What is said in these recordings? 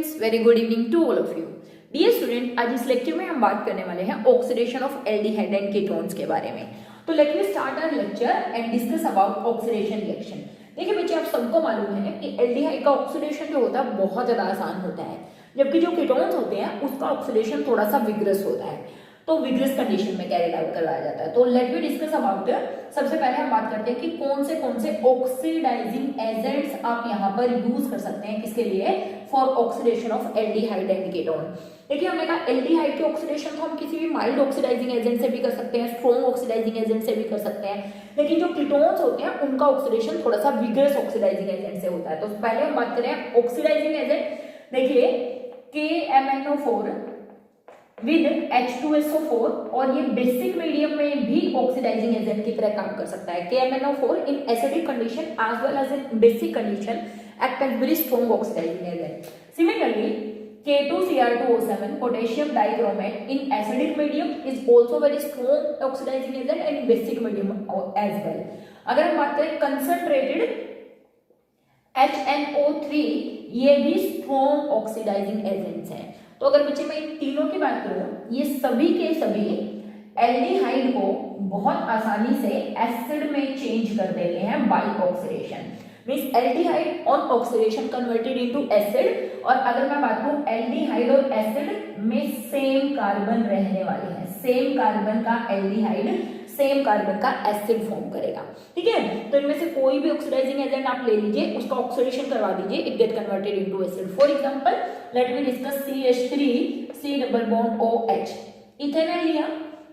Students, very good evening to all of you. Dear student, आज इस lecture में हम बात करने वाले हैं oxidation of aldehyde and ketones के बारे में। तो let me start our lecture and discuss about oxidation reaction. देखिए बच्चे, आप सबको मालूम है कि एल्डिहाइड का ऑक्सीडेशन जो होता है बहुत ज्यादा आसान होता है, जबकि जो कीटोन्स होते हैं उसका ऑक्सीडेशन थोड़ा सा विग्रस होता है, तो विग्रस कंडीशन में कैरिड आउट करवाया जाता है। तो लेट मी डिस्कस अबाउट सबसे पहले हम बात करते हैं कि कौन से ऑक्सीडाइजिंग एजेंट्स आप यहाँ पर यूज कर सकते हैं किसके लिए, for oxidation of aldehyde and ketone. देखिए हमने कहा एल्डिहाइड के ऑक्सीडेशन को हम किसी भी माइल्ड ऑक्सीडाइजिंग एजेंट से भी कर सकते हैं, स्ट्रॉन्ग ऑक्सीडाइजिंग एजेंट से भी कर सकते हैं, लेकिन जो कीटोन्स होते हैं उनका ऑक्सीडेशन थोड़ा सा विग्रस ऑक्सीडाइजिंग एजेंट से होता है। तो पहले हम बात करें ऑक्सीडाइजिंग एजेंट। देखिए KMnO4 विद H2SO4, और ये बेसिक मीडियम में भी ऑक्सीडाइजिंग एजेंट की तरह काम कर सकता है। KMnO4 in acidic condition as well as in basic condition act as very strong oxidising agent. Similarly K2Cr2O7 potassium dichromate in acidic medium is also very strong oxidising agent and basic medium as well. अगर हम बात करें concentrated HNO3, ये भी strong oxidising agents हैं। तो अगर बच्चे मैं इन तीनों की बात करूं, ये सभी के सभी एल्डिहाइड को बहुत आसानी से एसिड में चेंज कर देते हैं by oxidation. Means aldehyde on oxidation converted into acid. और अगर मैं बात करूं एल्डिहाइड और एसिड में सेम कार्बन रहने वाले हैं, सेम कार्बन का एल्डिहाइड सेम कार्बन का एसिड फॉर्म करेगा। ठीक है, तो इनमें से कोई भी ऑक्सीडाइजिंग एजेंट आप ले लीजिए, उसका ऑक्सीडेशन करवा दीजिए, it get converted into acid. For example let me discuss CH3 C double bond OH। Ethanol लिया,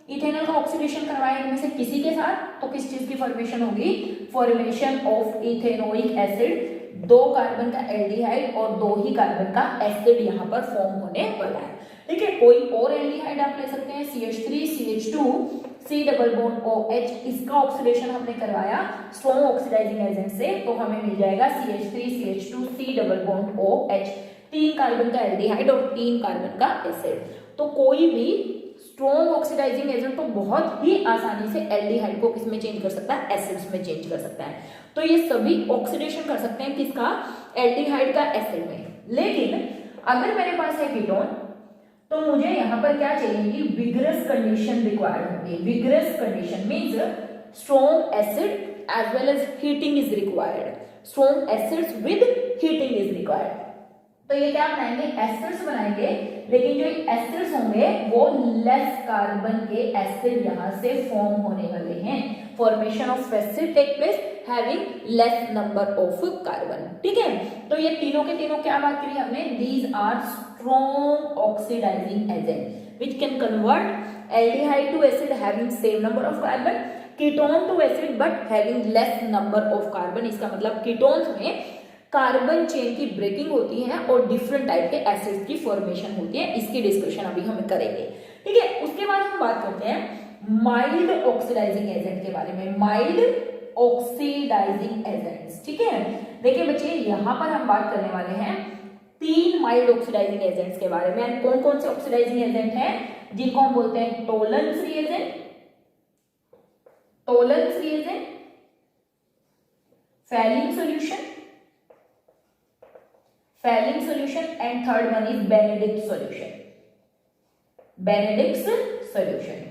इथेनॉल का ऑक्सीडेशन करवाया इनमें से किसी के साथ, तो किस चीज की फॉर्मेशन होगी, formation of ethanoic acid. 2 carbon का एल्डिहाइड और 2 ही कार्बन का एसिड यहाँ पर फॉर्म होने वाला है। ठीक है, कोई और एल्डिहाइड आप ले सकते हैं, CH3 CH2 C double bond OH, इसका ऑक्सीडेशन हमने करवाया स्ट्रॉन्ग ऑक्सीडाइजिंग एजेंट से, तो हमें मिल जाएगा CH3 CH2 C double bond OH। 3 carbon का एल्डिहाइड और 3 कार्बन का एसिड। तो कोई भी स्ट्रॉन्ग ऑक्सीडाइजिंग एजेंट तो बहुत ही आसानी से एल्डिहाइड को किसमें चेंज कर सकता है, एसिड्स में चेंज कर सकता है। तो ये सभी ऑक्सीडेशन कर सकते हैं किसका, एल्डिहाइड का एसिड में। लेकिन अगर मेरे पास है कीटोन, तो मुझे यहाँ पर क्या चाहिए कि विग्रस कंडीशन रिक्वायर्ड होगी। Vigorous condition means strong acid as well as heating is required. Strong acids with heating is required. तो ये क्या बनाएंगे, एसिड्स बनाएंगे, लेकिन जो एसिड्स होंगे वो लेस कार्बन के एसिड यहाँ से फॉर्म होने वाले हैं। Formation of acid take place having less number of carbon. ठीक है, तो ये तीनों के तीनों क्या बात करी हमने, these are strong oxidising agent which can convert aldehyde to acid having same number of carbon, ketone to acid but having less number of carbon. इसका मतलब कीटोन्स में कार्बन चेन की ब्रेकिंग होती है और डिफरेंट टाइप के acids की formation होती है। इसकी डिस्कशन अभी हम करेंगे। ठीक है, उसके बाद हम बात करते हैं माइल्ड ऑक्सीडाइजिंग एजेंट के बारे में, माइल्ड ऑक्सीडाइजिंग एजेंट्स। ठीक है, देखिए बच्चे यहां पर हम बात करने वाले हैं 3 माइल्ड ऑक्सीडाइजिंग एजेंट्स के बारे में। कौन कौन से ऑक्सीडाइजिंग एजेंट हैं, जिनको हम बोलते हैं Tollens reagent, Tollens reagent, Fehling solution, Fehling solution, and third one is Benedict solution, Benedict solution.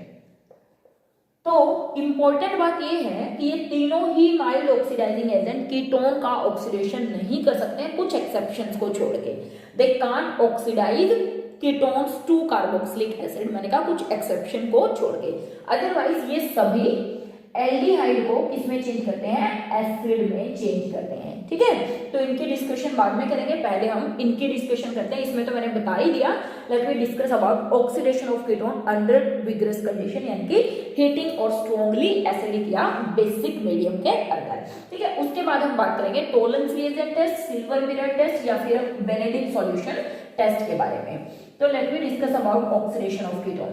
तो इंपॉर्टेंट बात ये है कि ये तीनों ही माइल्ड ऑक्सीडाइजिंग एजेंट कीटोन का ऑक्सीडेशन नहीं कर सकते हैं, कुछ एक्सेप्शंस को छोड़ के। They can't oxidise ketones to carboxylic acid, मैंने कहा कुछ एक्सेप्शन को छोड़ के, अदरवाइज ये सभी एल्डिहाइड को किसमें चेंज करते हैं, एसिड में चेंज करते हैं। ठीक है, तो इनकी डिस्कशन बाद में करेंगे, पहले हम इनकी डिस्कशन करते हैं। इसमें तो मैंने बता ही दिया। Let me discuss about oxidation of ketone under vigorous condition, यानी कि हीटिंग और स्ट्रॉन्गली एसिडिक या बेसिक मीडियम के अंदर। ठीक है, उसके बाद हम बात करेंगे Tollens reagent test, silver mirror test या फिर बेनेडिक्ट सॉल्यूशन टेस्ट के बारे में। तो let me discuss about oxidation of ketone.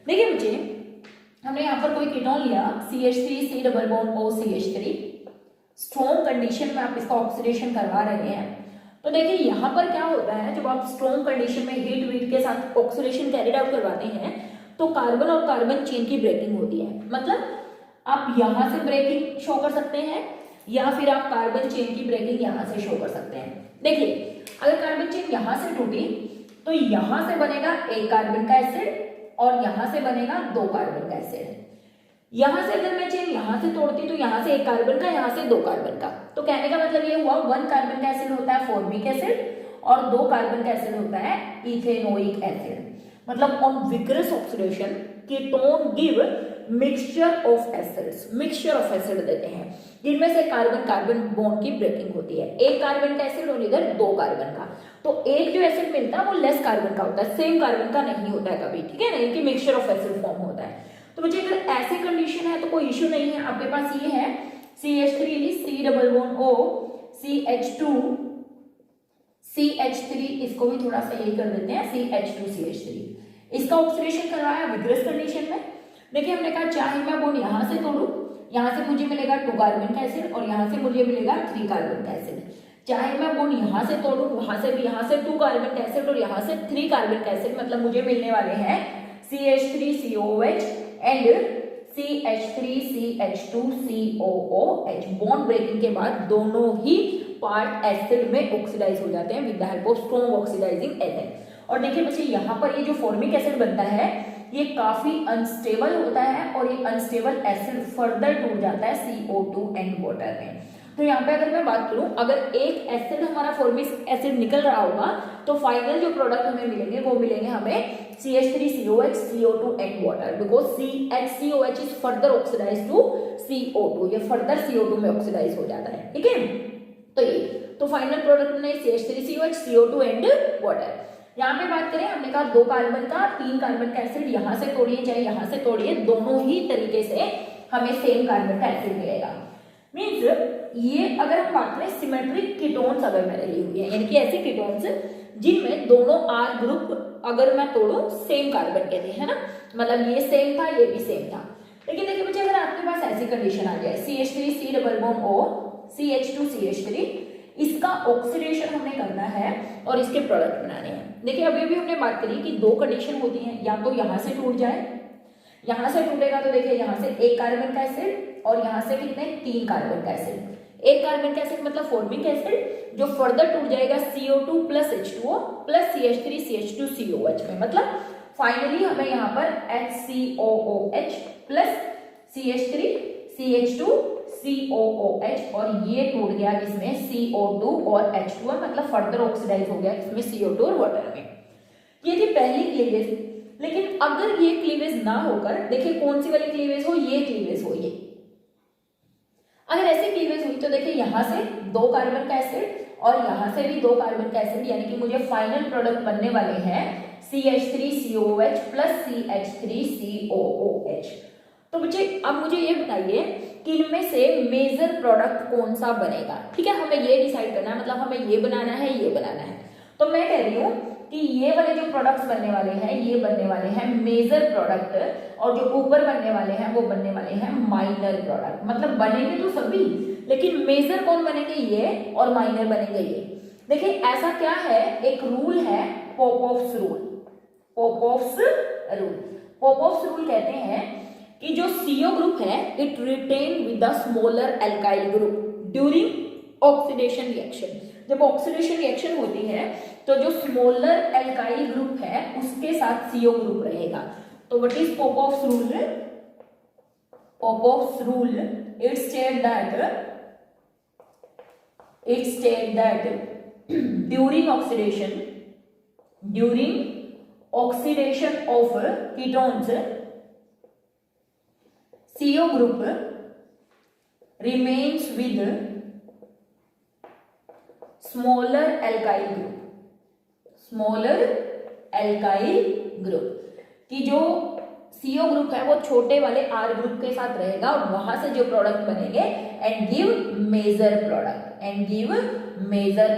देखिए बच्चे, हमने यहाँ पर कोई कीटोन लिया CH3 C double bond OCH3, strong condition में आप इसका ऑक्सीडेशन करवा रहे हैं। तो देखिए यहाँ पर क्या होता है, जब आप स्ट्रॉन्ग कंडीशन में हीट वीट के साथ ऑक्सीडेशन कैरिड आउट करवाते हैं तो कार्बन और कार्बन चेन की ब्रेकिंग होती है। मतलब आप यहाँ से ब्रेकिंग शो कर सकते हैं या फिर आप कार्बन चेन की ब्रेकिंग यहाँ से शो कर सकते हैं। देखिए अगर कार्बन चेन यहां से टूटी तो यहां से बनेगा एक कार्बन का एसिड और यहां से बनेगा दो कार्बन का एसिड। यहां से अगर मैं चेन यहां से तोड़ती तो यहां से एक कार्बन का, यहां से दो कार्बन का। तो कहने का मतलब ये हुआ वन कार्बन का एसिड होता है फॉर्मिक एसिड और दो कार्बन का एसिड होता है इथेनोइक एसिड। मतलब on vigorous oxidation ketone give mixture of acids, mixture of acid देते हैं जिनमें से कार्बन कार्बन बॉन्ड की ब्रेकिंग होती है। एक कार्बन का एसिड और इधर दो कार्बन का, तो एक जो एसिड मिलता है वो लेस कार्बन का होता है, सेम कार्बन का नहीं होता है कभी, ठीक है ना, इनकी मिक्सचर ऑफ एसिड फॉर्म होता है। तो बच्चे अगर ऐसी कंडीशन है तो कोई इश्यू नहीं है, आपके पास ये है CH3 C double bond O CH2 CH3, इसको भी थोड़ा सा यही कर देते हैं CH2 CH3। इसका ऑक्सीडेशन करवाया विग्रस कंडीशन में। देखिए हमने कहा चाहे मैं बॉन्ड यहां से तोड़ू, यहां से मुझे मिलेगा 2 कार्बन का एसिड और यहां से मुझे मिलेगा 3 कार्बन का एसिड। चाहे मैं बॉन्ड यहां से तोड़ू, वहां से भी, यहां से 2 कार्बन का एसिड और यहां से 3 कार्बन का एसिड, मतलब मुझे मिलने वाले हैं CH3COOH and CH3CH2COOH। Bond breaking के बाद दोनों ही पार्ट एसिड में ऑक्सीडाइज हो जाते हैं with the help of strong oxidising agent. और देखिए बच्चे यहाँ पर ये जो फॉर्मिक एसिड बनता है ये काफी अनस्टेबल होता है और ये अनस्टेबल एसिड फर्दर टूट जाता है CO2 एंड वाटर में। तो यहाँ पे अगर मैं बात करूं, अगर एक एसिड हमारा फॉर्मिक एसिड निकल रहा होगा तो फाइनल जो प्रोडक्ट हमें मिलेंगे वो मिलेंगे हमें CH3COH CO2 and water, because CHCOH is further oxidise to CO2, ये फर्दर CO2 में ऑक्सीडाइज हो जाता है, ठीक है। तो ये तो फाइनल प्रोडक्ट में CH3COH CO2 एंड वाटर। यहाँ पे बात करें, हमने कहा 2 कार्बन का 3 कार्बन का एसिड यहां से तोड़िए चाहे यहां से तोड़िए, दोनों ही तरीके से हमें सेम कार्बन का एसिड मिलेगा। मीन्स ये अगर हम बात करें सिमेट्रिक कीटोन्स अगर मैंने ली हुई है, यानी कि ऐसे कीटोन्स जिनमें दोनों R ग्रुप अगर मैं तोड़ू सेम कार्बन के थे, है ना, मतलब ये सेम था ये भी सेम था। लेकिन देखिए बच्चे अगर आपके पास ऐसी कंडीशन आ जाए CH3 C double bond O CH2 CH3, इसका ऑक्सीडेशन हमने करना है और इसके प्रोडक्ट बनाने हैं। देखिए अभी भी हमने बात करी कि 2 कंडीशन होती हैं, या तो यहां से टूट जाए, यहां से टूटेगा तो देखिए यहां से 1 कार्बन का एसिड और यहां से कितने 3 कार्बन का एसिड। 1 कार्बन का एसिड मतलब फॉर्मिक एसिड जो फर्दर टूट जाएगा CO2 plus H2O plus CH3 CH2 COH में, मतलब फाइनली हमें यहाँ पर HCOOH plus CH3 CH2 COOH और ये टूट गया इसमें CO2 और H2O, मतलब फर्दर ऑक्सीडाइज हो गया इसमें CO2 और वाटर में। ये थी पहली क्लीवेज। लेकिन अगर ये क्लीवेज ना होकर, देखिए कौन सी वाली क्लीवेज हो, ये क्लीवेज हो, ये अगर ऐसी क्लीवेज हुई तो देखिए यहां से 2 कार्बन का एसिड और यहां से भी 2 कार्बन का एसिड, यानी कि मुझे फाइनल प्रोडक्ट बनने वाले हैं CH3COOH प्लस CH3COOH। तो बच्चे अब मुझे ये बताइए कि इनमें से मेजर प्रोडक्ट कौन सा बनेगा, ठीक है, हमें ये डिसाइड करना है, मतलब हमें ये बनाना है ये बनाना है। तो मैं कह रही हूँ कि ये वाले जो प्रोडक्ट्स बनने वाले हैं ये बनने वाले हैं मेजर प्रोडक्ट और जो ऊपर बनने वाले हैं वो बनने वाले हैं माइनर प्रोडक्ट। मतलब बनेंगे तो सभी, लेकिन मेजर कौन बनेंगे, ये, और माइनर बनेंगे ये। देखिए ऐसा क्या है, एक रूल है पोपोव्स रूल। पोपोव्स रूल, पोपोव्स रूल कहते हैं कि जो CO ग्रुप है it retain with the smaller alkyl group during oxidation reaction. जब ऑक्सीडेशन रिएक्शन होती है तो जो स्मॉलर एल्काइल ग्रुप है उसके साथ CO ग्रुप रहेगा। तो what is Popoff's rule? पोपोव्स rule it state that during oxidation of ketones CO group remains with smaller alkyl group कि जो CO ग्रुप है वो छोटे वाले R ग्रुप के साथ रहेगा और वहां से जो प्रोडक्ट बनेंगे एंड गिव मेजर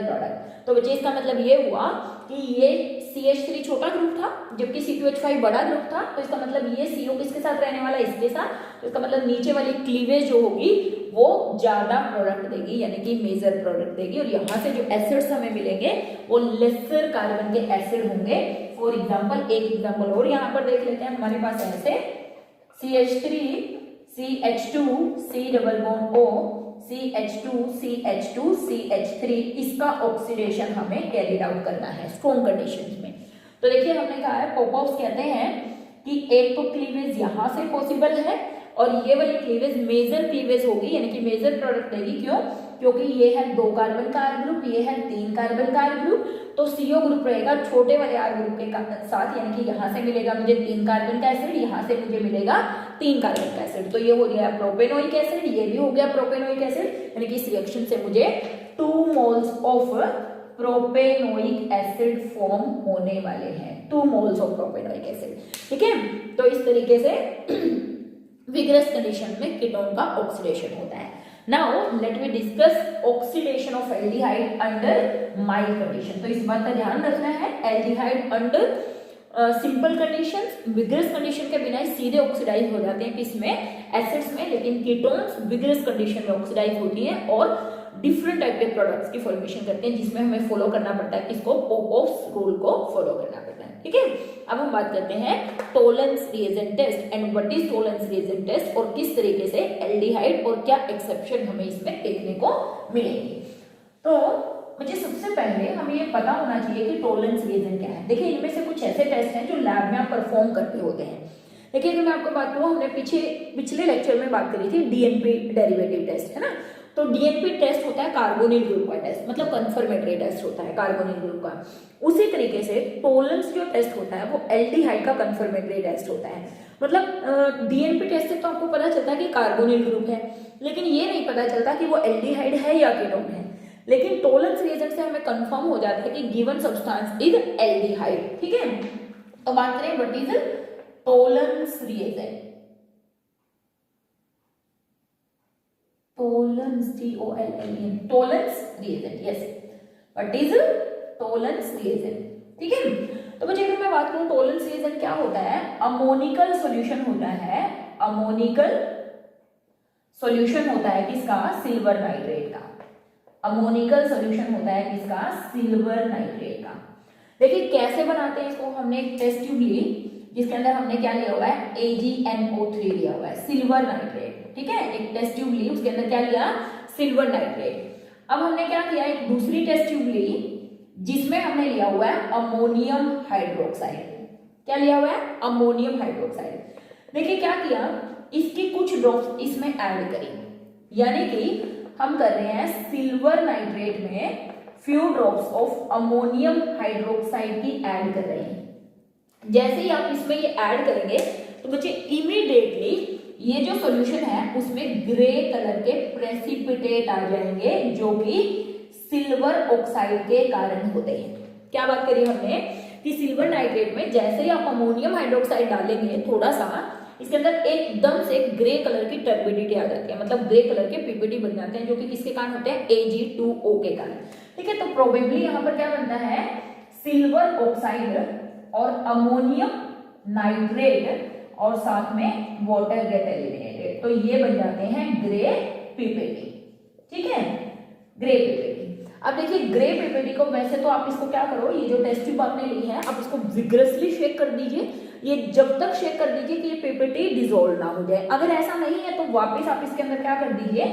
प्रोडक्ट। तो बच्चे इसका मतलब ये हुआ कि ये CH3 छोटा ग्रुप था जबकि C2H5 बड़ा ग्रुप था, तो इसका मतलब ये CO किसके साथ रहने वाला है, इसके साथ। तो इसका मतलब नीचे वाली क्लीवेज जो होगी वो ज्यादा प्रोडक्ट देगी, यानी कि मेजर प्रोडक्ट देगी, और यहाँ से जो एसिड्स हमें मिलेंगे वो लेसर कार्बन के एसिड होंगे। फॉर एग्जाम्पल एक एग्जाम्पल और यहाँ पर देख लेते हैं, हमारे पास ऐसे CH3 CH2 C double bond O CH2CH2CH3 इसका ऑक्सीडेशन हमें कैरिड आउट करना है स्ट्रॉन्ग कंडीशंस में। तो देखिए हमने कहा है पॉपऑफ्स कहते हैं कि एक तो क्लीवेज यहां से पॉसिबल है और ये वाली क्लीवेज मेजर क्लीवेज होगी, यानी कि मेजर प्रोडक्ट देगी। क्यों? क्योंकि ये है 2 कार्बन का R ग्रुप, ये है 3 कार्बन का R ग्रुप, तो CO ग्रुप रहेगा छोटे वाले R ग्रुप के साथ, यानी कि यहाँ से मिलेगा मुझे 3 कार्बन का एसिड, यहाँ से मुझे मिलेगा 3 कार्बन का एसिड, तो ये हो गया प्रोपेनोइक एसिड, ये भी हो गया प्रोपेनोइक एसिड, यानी कि इस रिएक्शन से मुझे 2 moles of propanoic acid form होने वाले हैं, 2 मोल्स ऑफ प्रोपेनोइक एसिड। ठीक है, तो इस तरीके से विग्रस कंडीशन में कीटोन का ऑक्सीडेशन होता है। Now let me discuss oxidation of aldehyde under mild condition. तो इस बात का ध्यान रखना है, aldehyde under simple conditions, vigorous condition के बिना सीधे ऑक्सीडाइज हो जाते हैं किसमें? एसिड्स में, लेकिन कीटोन्स विग्रस कंडीशन में ऑक्सीडाइज होती हैं और डिफरेंट टाइप के प्रोडक्ट्स की फॉर्मेशन करते हैं, जिसमें हमें फॉलो करना पड़ता है किसको? पॉपऑफ्स रूल को फॉलो करना पड़ता है। ठीक है, अब हम बात करते हैं Tollens reagent test and what is Tollens reagent test और किस तरीके से एल्डिहाइड और क्या एक्सेप्शन हमें इसमें देखने को मिलेंगे। तो मुझे सबसे पहले हमें ये पता होना चाहिए कि टोलेंस रिएजेंट क्या है। देखिए इनमें से कुछ ऐसे टेस्ट हैं जो लैब में आप परफॉर्म करते होते हैं। देखिए अगर मैं आपको बात करूँ, हमने पिछले लेक्चर में बात करी थी डीएनपी डेरिवेटिव टेस्ट, है ना। तो डीएनपी टेस्ट होता है कार्बोनिल ग्रुप का टेस्ट, मतलब कंफर्मेटरी टेस्ट होता है कार्बोनिल ग्रुप का। उसी तरीके से टोलेंस जो टेस्ट होता है वो एल्डिहाइड का कंफर्मेटरी टेस्ट होता है। मतलब डीएनपी टेस्ट से तो आपको पता चलता है कि कार्बोनिल ग्रुप है, लेकिन ये नहीं पता चलता कि वो एल्डिहाइड है या कीटोन है। लेकिन टोलेंस रिएजेंट से हमें कंफर्म हो जाता है कि गिवन सब्सटेंस इज एल्डिहाइड। ठीक है, तो बात करें what is Tollens reagent. Tollens TOLLEN Tollens reagent, yes, what is Tollens reagent. ठीक है, तो बच्चे अगर मैं बात करूं टोलेंस रिएजेंट क्या होता है, अमोनिकल सॉल्यूशन होता है, अमोनिकल सॉल्यूशन होता है किसका? सिल्वर नाइट्रेट का। अमोनिकल सॉल्यूशन होता है किसका? सिल्वर नाइट्रेट का। देखिए कैसे बनाते हैं इसको, हमने एक टेस्ट ट्यूब ली जिसके अंदर हमने क्या लिया हुआ है? AgNO3 लिया हुआ है, सिल्वर नाइट्रेट। ठीक है, एक टेस्ट ट्यूब ली, उसके अंदर क्या लिया? Silver nitrate. अब हमने क्या किया, एक दूसरी टेस्ट ट्यूब ली जिसमें हमने लिया हुआ है अमोनियम हाइड्रोक्साइड। क्या लिया हुआ है? Ammonium hydroxide. देखिए क्या किया, इसकी कुछ ड्रॉप्स इसमें ऐड करी, यानी कि हम कर रहे हैं सिल्वर नाइट्रेट में few drops of ammonium hydroxide की ऐड कर रहे हैं। जैसे ही आप इसमें ये ऐड करेंगे तो बच्चे इमीडिएटली ये जो सॉल्यूशन है उसमें ग्रे कलर के प्रेसिपिटेट आ जाएंगे जो कि सिल्वर ऑक्साइड के कारण होते हैं। क्या बात करी हमने कि सिल्वर नाइट्रेट में जैसे ही आप अमोनियम हाइड्रोक्साइड डालेंगे थोड़ा सा, इसके अंदर एकदम से ग्रे कलर की टर्बिडिटी आ जाती है, मतलब ग्रे कलर के पीपीटी बन जाते हैं जो कि किसके कारण होते हैं? Ag2O के कारण। ठीक है, तो प्रोबेबली यहाँ पर क्या बनता है? सिल्वर ऑक्साइड और अमोनियम नाइट्रेट और साथ में वाटर गेट एलिमिनेटेड, तो ये बन जाते हैं ग्रे पीपीटी। ठीक है, ग्रे पीपीटी। अब देखिए ग्रे पीपीटी को वैसे तो आप इसको क्या करो, ये जो टेस्ट ट्यूब आपने ली है आप इसको विग्रसली शेक कर दीजिए, ये जब तक शेक कर दीजिए कि ये पीपीटी डिसॉल्व ना हो जाए। अगर ऐसा नहीं है तो वापस आप इसके अंदर क्या कर दीजिए,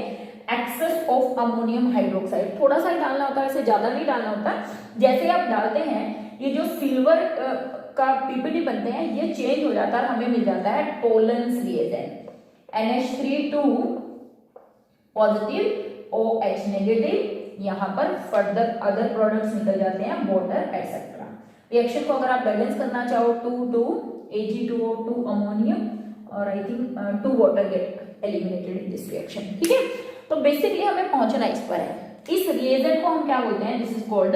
एक्सेस ऑफ अमोनियम हाइड्रोक्साइड थोड़ा सा ही डालना होता है, वैसे ज्यादा नहीं डालना होता। जैसे आप डालते हैं ये जो सिल्वर का पीपीटी बनते हैं ये चेंज हो जाता है, हमें मिल जाता है Tollens reagent, NH3 positive OH negative, यहाँ पर फर्दर अदर प्रोडक्ट्स निकल जाते हैं, वाटर एटसेट्रा। रिएक्शन को अगर आप बैलेंस करना चाहो 2 Ag2O 2 अमोनियम और I think 2 water get eliminated in this reaction. ठीक है, तो बेसिकली हमें पहुंचना इस पर है। इस रिएजेंट को हम क्या बोलते हैं? This is called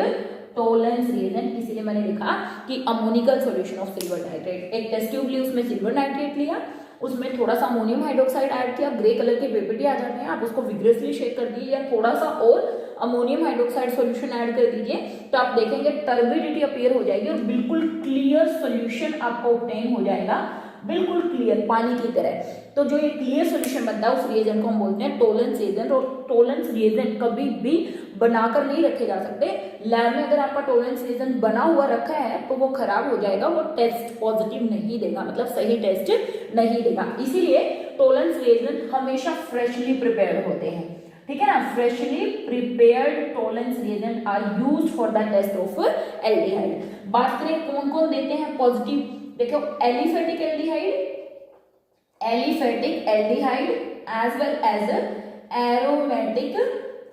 Tollens reagent. इसीलिए मैंने लिखा कि ammoniacal solution of silver nitrate. एक टेस्ट ट्यूब ली, उसमें सिल्वर नाइट्रेट लिया, उसमें थोड़ा सा अमोनियम हाइड्रोक्साइड ऐड किया, ग्रे कलर के पीपीटी आ जाते हैं, आप उसको विग्रसली शेक कर दीजिए या थोड़ा सा और अमोनियम हाइड्रोक्साइड सॉल्यूशन ऐड कर दीजिए तो आप देखेंगे टर्बिडिटी अपीयर हो जाएगी और बिल्कुल क्लियर सॉल्यूशन आपको ऑब्टेन हो जाएगा, बिल्कुल क्लियर पानी की तरह। तो जो ये क्लियर सॉल्यूशन बनता है उस रिएजेंट को हम बोलते हैं टोलेंस रिएजेंट। और टोलेंस रिएजेंट कभी भी बनाकर नहीं रखे जा सकते। लैब में अगर आपका टोलेंस रिएजेंट बना हुआ रखा है तो वो खराब हो जाएगा, वो टेस्ट पॉजिटिव नहीं देगा, मतलब सही टेस्ट नहीं देगा। इसीलिए टोलेंस रिएजेंट हमेशा फ्रेशली प्रिपेयर्ड होते हैं। ठीक है ना। Freshly prepared Tollens reagent are used for the test of aldehyde. बात करें कौन कौन देते हैं पॉजिटिव, देखो aliphatic aldehyde as well as aromatic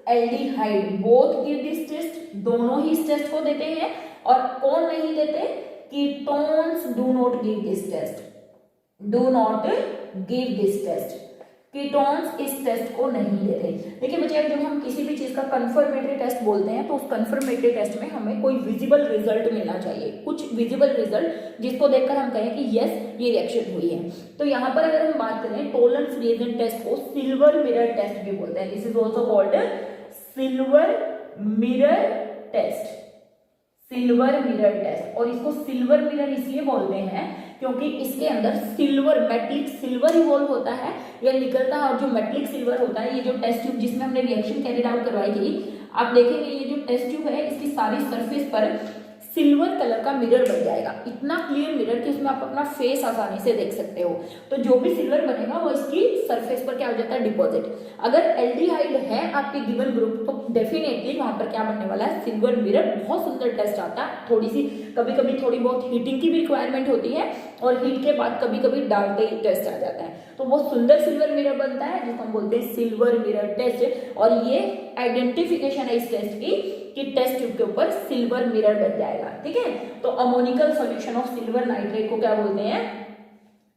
aldehyde both give this test, दोनों ही इस टेस्ट को देते हैं। और कौन नहीं देते, ketones do not give this test, do not give this test, ketones इस टेस्ट को नहीं देते। देखिए बच्चे जब हम किसी भी चीज का कंफर्मेटरी टेस्ट बोलते हैं तो उस कंफर्मेटरी टेस्ट में हमें कोई विजिबल रिजल्ट मिलना चाहिए, कुछ विजिबल रिजल्ट जिसको देखकर हम कहें कि यस ये रिएक्शन हुई है। तो यहाँ पर अगर हम बात करें टॉलरेंस रिएजेंट टेस्ट को सिल्वर मिरर टेस्ट भी बोलते हैं, this is also called silver mirror test, silver mirror test. और इसको सिल्वर मिरर इसलिए बोलते हैं क्योंकि इसके अंदर सिल्वर मेटलिक सिल्वर इवॉल्व होता है या निकलता है, और जो मेटलिक सिल्वर होता है, ये जो टेस्ट ट्यूब जिसमें हमने रिएक्शन कैरिड आउट करवाई थी, आप देखेंगे ये जो टेस्ट ट्यूब है इसकी सारी सरफेस पर सिल्वर कलर का मिरर बन जाएगा, इतना क्लियर मिरर कि उसमें आप अपना फेस आसानी से देख सकते हो। तो जो भी सिल्वर बनेगा वो इसकी सरफेस पर क्या हो जाता है, डिपॉजिट। अगर एल्डिहाइड है आपके गिवन ग्रुप तो डेफिनेटली वहां पर क्या बनने वाला है, सिल्वर मिरर। बहुत सुंदर टेस्ट आता है, थोड़ी सी कभी कभी थोड़ी बहुत हीटिंग की भी रिक्वायरमेंट होती है और हीट के बाद कभी कभी डार्क टेस्ट आ जाता है, तो बहुत सुंदर सिल्वर मिरर बनता है जिसको हम बोलते हैं सिल्वर मिरर टेस्ट। और ये आइडेंटिफिकेशन है इस टेस्ट की कि टेस्ट ट्यूब के ऊपर सिल्वर मिरर बन जाएगा, ठीक है। तो ammoniacal solution of silver nitrate को क्या बोलते हैं,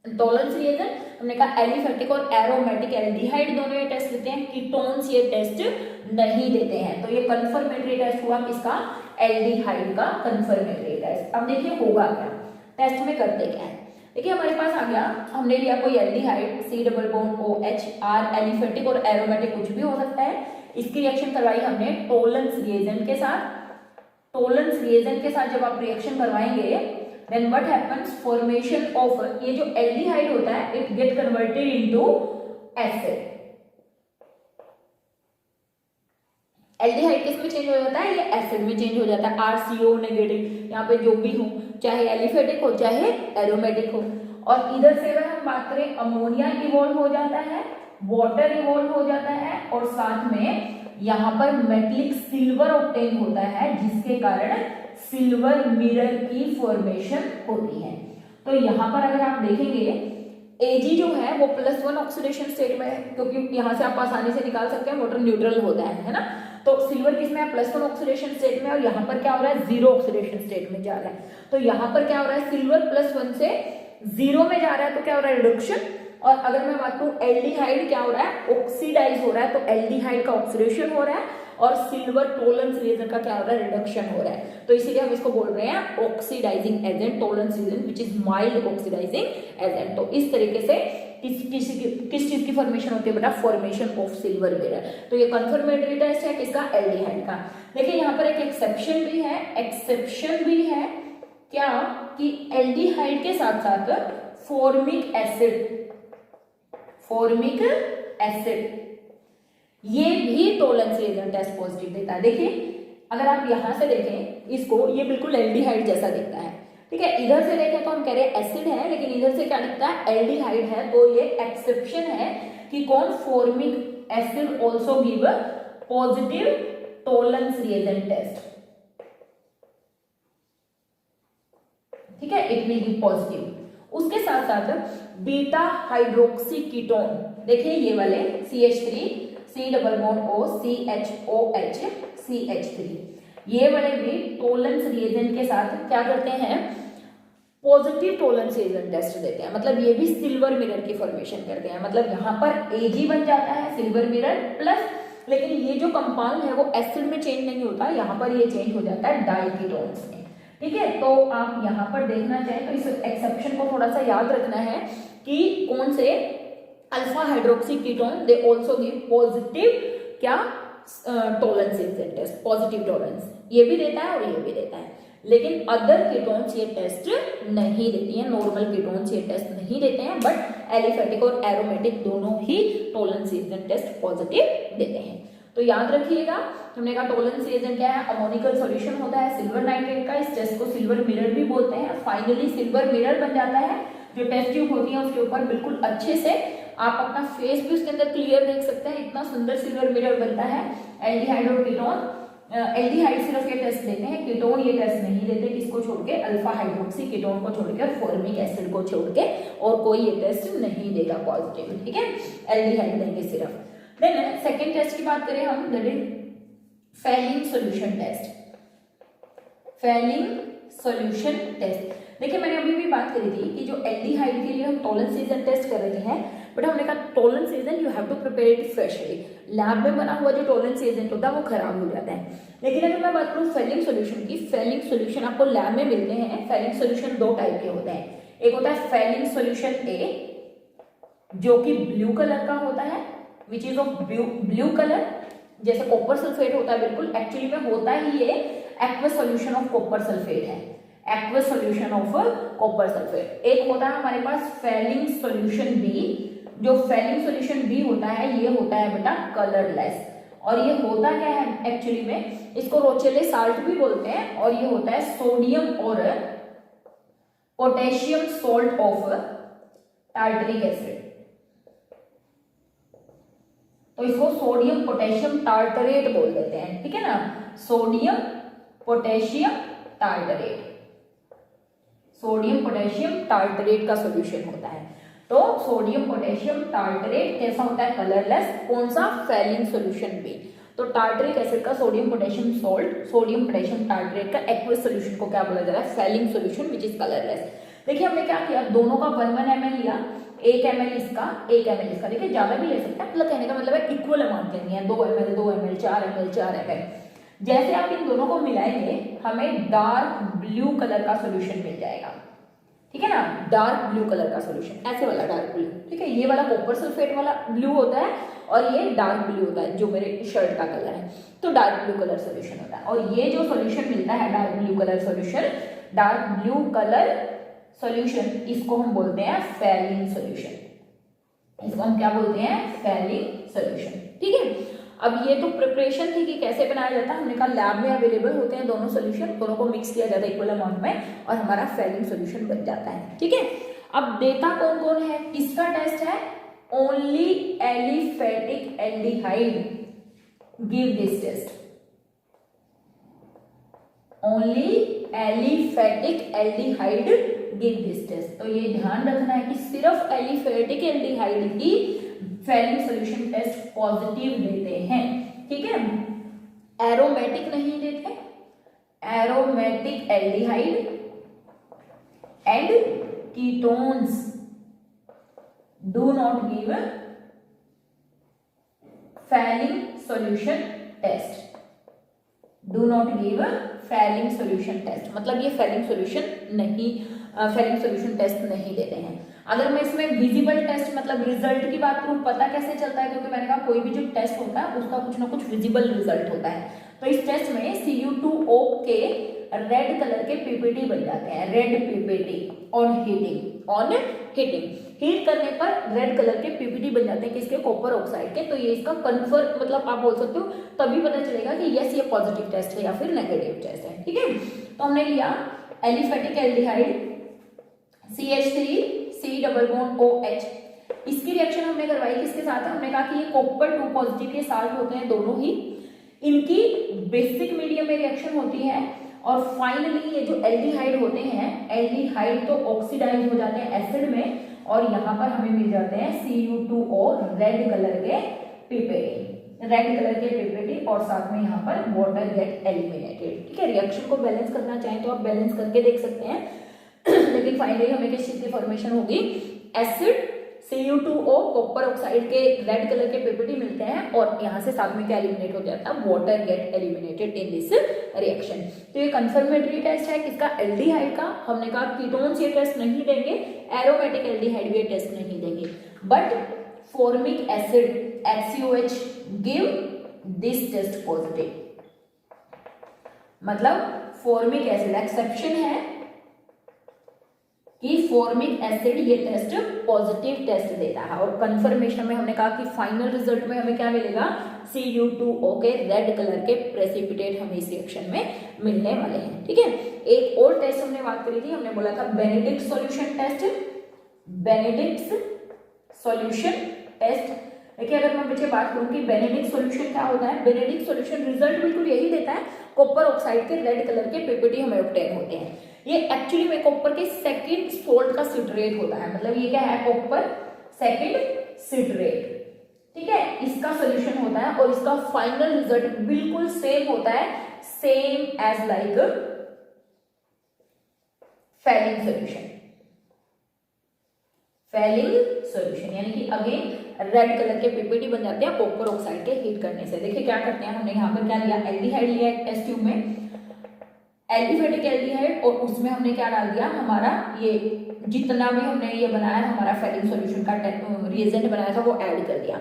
टॉलरेंस रिएजेंट। हमने कहा एलिफेटिक और एरोमेटिक एल्डिहाइड दोनों ये टेस्ट देते हैं, कीटोन्स ये टेस्ट नहीं देते हैं। तो ये कंफर्मेटरी टेस्ट हुआ किसका, एल्डिहाइड का कंफर्मेटरी टेस्ट। अब देखिए होगा क्या, टेस्ट में करते क्या है। देखिए हमारे पास आ गया, हमने लिया कोई aldehyde C double bond OH, R aliphatic और एरोमेटिक कुछ भी हो सकता है, इसकी रिएक्शन करवाई हमने टॉलरेंस रिएजेंट के साथ। टॉलरेंस रिएजेंट के साथ जब आप रिएक्शन करवाएंगे then what happens, formation of ये जो एल्डिहाइड होता है it get converted into acid. Aldehyde किस में चेंज हो जाता है, ये एसिड में चेंज हो जाता है, RCO नेगेटिव, यहाँ पे जो भी हो चाहे एलिफेटिक हो चाहे एरोमेटिक हो। और इधर से अगर हम बात करें अमोनिया इवॉल्व हो जाता है, वाटर इवॉल्व हो जाता है और साथ में यहाँ पर मेटलिक सिल्वर ऑब्टेन होता है जिसके कारण सिल्वर मिरर की फॉर्मेशन होती है। तो यहाँ पर अगर आप देखेंगे Ag जो है वो +1 ऑक्सीडेशन स्टेट में है, क्योंकि यहाँ से आप आसानी से निकाल सकते हैं वाटर न्यूट्रल होता है ना। तो सिल्वर किसमें है, +1 ऑक्सीडेशन स्टेट में, और यहाँ पर क्या हो रहा है, 0 ऑक्सीडेशन स्टेट में जा रहा है। तो यहाँ पर क्या हो रहा है, सिल्वर +1 से 0 में जा रहा है, तो क्या हो रहा है, रिडक्शन। और अगर मैं बात करूं एल्डिहाइड क्या हो रहा है, ऑक्सीडाइज हो रहा है, तो एल्डिहाइड का ऑक्सीडेशन हो रहा है और सिल्वर टॉलरेंस रिएजेंट का क्या हो रहा है, रिडक्शन हो रहा है। तो इसीलिए हम इसको बोल रहे हैं oxidising agent, Tollens reagent which is mild oxidising agent. तो इस तरीके से किस चीज की फॉर्मेशन होती है बेटा, फॉर्मेशन ऑफ सिल्वर मिरर। तो ये कंफर्मेटरी टेस्ट है किसका, एल्डिहाइड का। देखिए यहाँ पर एक एक्सेप्शन भी है क्या, कि एल्डिहाइड के साथ साथ फॉर्मिक एसिड ये भी टॉलरेंस रिएजेंट टेस्ट पॉजिटिव देता है। देखिए अगर आप यहां से देखें इसको, ये बिल्कुल एल्डिहाइड जैसा दिखता है, ठीक है। इधर से देखें तो हम कह रहे हैं एसिड है, लेकिन इधर से क्या दिखता है, एल्डिहाइड है। तो ये एक्सेप्शन है कि कौन, formic acid also give positive Tollens reagent test, ठीक है, इट विल गिव पॉजिटिव। उसके साथ साथ बीटा हाइड्रोक्सी कीटोन, देखिए ये वाले CH3 C double bond O CHOH CH3, ये वाले भी टॉलरेंस रिएजेंट के साथ क्या करते हैं, पॉजिटिव टॉलरेंस रिएजेंट टेस्ट देते हैं। मतलब ये भी सिल्वर मिरर की फॉर्मेशन करते हैं। मतलब यहाँ पर Ag बन जाता है सिल्वर मिरर प्लस, लेकिन ये जो कंपाउंड है वो एसिड में चेंज नहीं होता, यहाँ पर ये चेंज हो जाता है डाइकीटोन्स में, ठीक है। तो आप यहाँ पर देखना चाहें तो इस एक्सेप्शन को थोड़ा सा याद रखना है कि कौन से alpha hydroxy ketone they also give positive क्या, Tollens reagent test, positive Tollens ये भी देता है और ये भी देता है। लेकिन अदर कीटोन्स ये टेस्ट नहीं देती हैं, नॉर्मल कीटोन्स ये टेस्ट नहीं देते हैं, बट एलिफेटिक और एरोमेटिक दोनों ही टॉलरेंस रिएजेंट टेस्ट पॉजिटिव देते हैं। तो याद रखिएगा, हमने कहा टॉलरेंस रिएजेंट क्या है, अमोनिकल सॉल्यूशन होता है सिल्वर नाइट्रेट का, इस टेस्ट को सिल्वर मिरर भी बोलते हैं। फाइनली सिल्वर मिरर बन जाता है, जो टेस्ट ट्यूब होती है उसके ऊपर बिल्कुल अच्छे से आप अपना फेस भी उसके अंदर क्लियर देख सकते हैं, इतना सुंदर सिल्वर मिरर बनता है। एल्डिहाइड और कीटोन, एल्डिहाइड सिर्फ ये टेस्ट देते हैं, कीटोन ये टेस्ट नहीं देते, किसको छोड़ के, अल्फा हाइड्रोक्सी कीटोन को छोड़ के, फॉर्मिक एसिड को छोड़ के, और कोई ये टेस्ट नहीं देगा पॉजिटिव, ठीक है, एल्डिहाइड देंगे सिर्फ। देन सेकेंड टेस्ट की बात करें हम, that is Fehling solution test. Fehling solution test, देखिए मैंने अभी भी बात करी थी कि जो एल्डिहाइड के लिए हम टॉलरेंस रीजन टेस्ट कर रहे हैं, बट हमने कहा Tollens reagent you have to prepare it freshly. Lab में बना हुआ जो टॉलरेंस एजेंट होता है वो खराब हो जाता है। लेकिन अगर मैं बात करूँ फेलिंग सॉल्यूशन की, फेलिंग सॉल्यूशन आपको लैब में मिलते हैं। फेलिंग सॉल्यूशन दो टाइप के होते हैं, एक होता है फेलिंग सॉल्यूशन ए जो कि ब्लू कलर का होता है, which is of blue colour, जैसे कॉपर सल्फेट होता है बिल्कुल, एक्चुअली में होता ही ये aqueous solution of copper sulphate है, aqueous solution of copper sulphate. एक होता है हमारे पास फेलिंग सॉल्यूशन बी, जो फेलिंग सॉल्यूशन बी होता है ये होता है बेटा कलरलेस, और ये होता क्या है एक्चुअली में, इसको रोचेले साल्ट भी बोलते हैं, और ये होता है सोडियम और potassium salt of tartaric acid. तो इसको सोडियम पोटेशियम टार्टरेट बोल देते हैं, ठीक है ना, sodium potassium tartrate, sodium potassium tartrate का सॉल्यूशन होता है। तो सोडियम पोटेशियम टार्टरेट कैसा होता है, कलरलेस, कौन सा, फेलिंग सॉल्यूशन बी। तो टार्टरिक एसिड का sodium potassium salt, sodium potassium tartrate का एक्वस सॉल्यूशन को क्या बोला जाता है, Fehling solution which is colourless. देखिए हमने क्या किया, दोनों का 1 ml लिया, 1 ml इसका 1 ml इसका, देखिए ज्यादा भी ले सकते हैं, मतलब कहने का मतलब है इक्वल अमाउंट लेनी है, 2 ml 2 ml 4 ml 4 ml। जैसे आप इन दोनों को मिलाएंगे हमें डार्क ब्लू कलर का सॉल्यूशन मिल जाएगा, ठीक है ना, डार्क ब्लू कलर का सॉल्यूशन, ऐसे वाला डार्क ब्लू, ठीक है, ये वाला कॉपर सल्फेट वाला ब्लू होता है और ये डार्क ब्लू होता है जो मेरे शर्ट का कलर है, तो डार्क ब्लू कलर सॉल्यूशन होता है। और ये जो सॉल्यूशन मिलता है dark blue colour solution, dark blue colour solution, इसको हम बोलते हैं फेलिंग सॉल्यूशन, इसको हम क्या बोलते हैं, फेलिंग सॉल्यूशन, ठीक है। अब ये तो प्रिपरेशन थी कि कैसे बनाया जाता है, हमने कहा लैब में अवेलेबल होते हैं दोनों सॉल्यूशन, दोनों को मिक्स किया जाता है इक्वल अमाउंट में और हमारा फेलिंग सॉल्यूशन बन जाता है, ठीक है। अब देता कौन कौन है, किसका टेस्ट है, only aliphatic aldehyde give this test, only aliphatic aldehyde give this test. तो ये ध्यान रखना है कि सिर्फ एलिफेटिक एल्डिहाइड ही फेलिंग सॉल्यूशन टेस्ट पॉजिटिव देते हैं, ठीक है, एरोमेटिक नहीं देते, aromatic aldehyde and ketones do not give Fehling solution test, do not give Fehling solution test, मतलब ये फेलिंग सॉल्यूशन नहीं, फेलिंग सॉल्यूशन टेस्ट नहीं देते हैं। अगर मैं इसमें विजिबल टेस्ट मतलब रिजल्ट की बात करूं, पता कैसे चलता है, क्योंकि मैंने कहा कोई भी जो टेस्ट होता है उसका कुछ ना कुछ विजिबल रिजल्ट होता है। तो इस टेस्ट में Cu2O के रेड कलर के पीपीटी बन जाते हैं, red PPT on heating, on heating, heat करने पर रेड कलर के पीपीटी बन जाते हैं किसके, कॉपर ऑक्साइड के। तो ये इसका कन्फर्म मतलब आप बोल सकते हो, तभी पता चलेगा कि यस ये पॉजिटिव टेस्ट है या फिर नेगेटिव टेस्ट है, ठीक है। तो हमने लिया aliphatic aldehyde CH3 double bond OH, इसकी रिएक्शन हमने करवाई किसके साथ है, हमने कहा कि ये कॉपर 2 पॉजिटिव के साल्ट होते हैं दोनों ही, इनकी बेसिक मीडियम में रिएक्शन होती है और फाइनली ये जो एल्डिहाइड होते हैं, एल्डिहाइड तो ऑक्सीडाइज हो जाते हैं एसिड में और यहाँ पर हमें मिल जाते हैं Cu2O रेड कलर के पीपीटी, रेड कलर के पीपीटी और साथ में यहाँ पर वाटर गेट एलिमिनेटेड, ठीक है। रिएक्शन को बैलेंस करना चाहें तो आप बैलेंस करके देख सकते हैं लेकिन फाइनली हमें किस चीज की फॉर्मेशन होगी, एसिड Cu2O कॉपर ऑक्साइड के रेड कलर के पीपीटी मिलते हैं और यहाँ से साथ में क्या एलिमिनेट हो जाता है, water get eliminated in this reaction. तो ये कंफर्मेटरी टेस्ट है किसका, एल्डिहाइड का। हमने कहा कीटोन्स ये टेस्ट नहीं देंगे, एरोमेटिक एल्डिहाइड भी ये टेस्ट नहीं देंगे, but formic acid HCOH give this test positive, मतलब फॉर्मिक एसिड एक्सेप्शन है कि फॉर्मिक एसिड ये टेस्ट पॉजिटिव टेस्ट देता है और कंफर्मेशन में हमने कहा कि फाइनल रिजल्ट में हमें क्या मिलेगा, Cu2O के रेड कलर के प्रेसिपिटेट हमें इस रिएक्शन में मिलने वाले हैं, ठीक है। एक और टेस्ट हमने बात करी थी, हमने बोला था Benedict solution test, Benedict solution test. देखिए अगर मैं बच्चे बात करूं कि बेनेडिक्ट सॉल्यूशन क्या होता है, बेनेडिक्ट सॉल्यूशन रिजल्ट बिल्कुल यही देता है, कॉपर ऑक्साइड के रेड कलर के पीपीटी हमें ऑब्टेन होते हैं। ये एक्चुअली में कॉपर के सेकंड सोल्ट का सिट्रेट होता है, मतलब ये क्या है, कॉपर सेकंड सिट्रेट, ठीक है, इसका सॉल्यूशन होता है और इसका फाइनल रिजल्ट बिल्कुल सेम होता है, same as like Fehling solution. Fehling solution यानी कि अगेन रेड कलर के पीपीटी बन जाते हैं कॉपर ऑक्साइड के हीट करने से। देखिए क्या करते हैं, हमने यहाँ पर क्या लिया, एल्डिहाइड लिया एक टेस्ट ट्यूब में, एलिफेटिक एल्डिहाइड, और उसमें हमने क्या डाल दिया, हमारा ये जितना भी हमने ये बनाया हमारा फेलिंग सॉल्यूशन का रिएजेंट बनाया था वो ऐड कर दिया।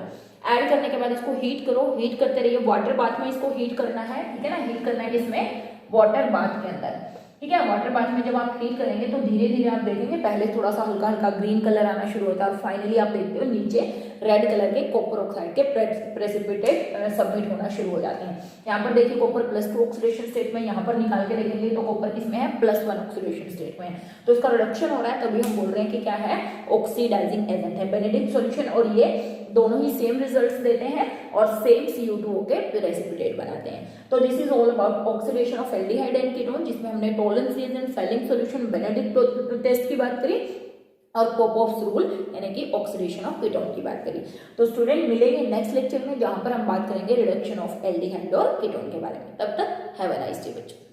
ऐड करने के बाद इसको हीट करो, हीट करते रहिए, वाटर बाथ में इसको हीट करना है, ठीक है ना, हीट करना है किसमें, वाटर बाथ के अंदर, ठीक है। वाटर बाथ में जब आप हीट करेंगे तो धीरे धीरे आप देखेंगे पहले थोड़ा सा हल्का हल्का ग्रीन कलर आना शुरू होता है और फाइनली आप देखते हो नीचे रेड कलर के कॉपर ऑक्साइड के प्रेसिपिटेट सबमिट होना शुरू हो जाते हैं। यहाँ पर देखिए कॉपर +2 ऑक्सीडेशन स्टेट में, यहाँ पर निकाल के देखेंगे तो कॉपर किसमें है, +1 ऑक्सीडेशन स्टेट में है, तो इसका रिडक्शन हो रहा है, तभी हम बोल रहे हैं कि क्या है, ऑक्सीडाइजिंग एजेंट है बेनेडिक्ट सॉल्यूशन। और ये दोनों ही सेम रिजल्ट्स देते हैं और सेम CO2 के प्रेसिपिटेट बनाते हैं। तो this is all about oxidation of aldehyde and ketone, जिसमें हमने Tollens reagent, Fehling solution, Benedict test की बात करी और पोपॉफ्स रूल यानी कि ऑक्सीडेशन ऑफ कीटोन की बात करी। तो स्टूडेंट मिलेंगे नेक्स्ट लेक्चर में जहां पर हम बात करेंगे रिडक्शन ऑफ एल्डिहाइड और कीटोन के बारे में। तब तक हैव अ नाइस डे बच्चों।